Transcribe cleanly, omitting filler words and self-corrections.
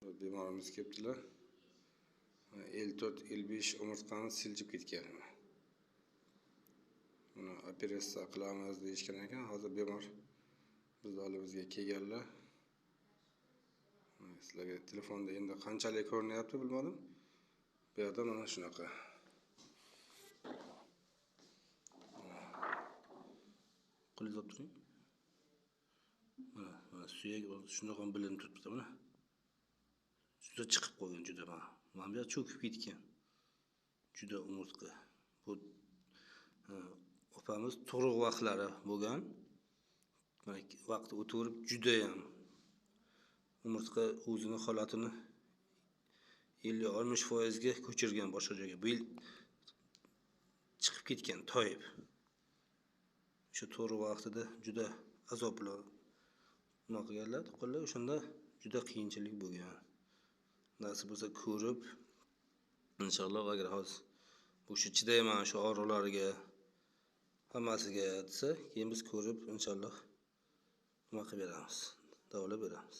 Bemorimiz kelibdilar. L4, L5 umurtqani siljib ketgan. Buni operatsiya qilamiz deyishgan ekan. Hozir bemor biz oldimizga kelganlar. Sizlarga telefonda endi qanchalik ko'rinyapti bilmadim. Bu yerda mana shunaqa. Qo'lga olib turing. Mana suyak shundoq ham bilinib turibdi mana. Juda chiqib qolgan juda mana. Mana bu yer cho'kib ketgan. Juda umurtqa. Bu opamiz tug'ruq vaqtlari bo'lgan. Mana vaqt o'tib juda ham umurtqa o'zini holatini 50-60% ga ko'chirgan boshqa joyga. Bu yil chiqib ketgan toyib. O'sha tug'ruq vaqtida juda azob bilan nima qilganlar, tuqqanlar o'shanda juda qiyinchilik bo'lgan. Nasib bo'lsa ko'rib, inshaalloh agar hozir bu shu chidayman shu og'riqlarga hammasiga desa, keyin biz ko'rib inshaalloh nima qilib beramiz, davolab beramiz.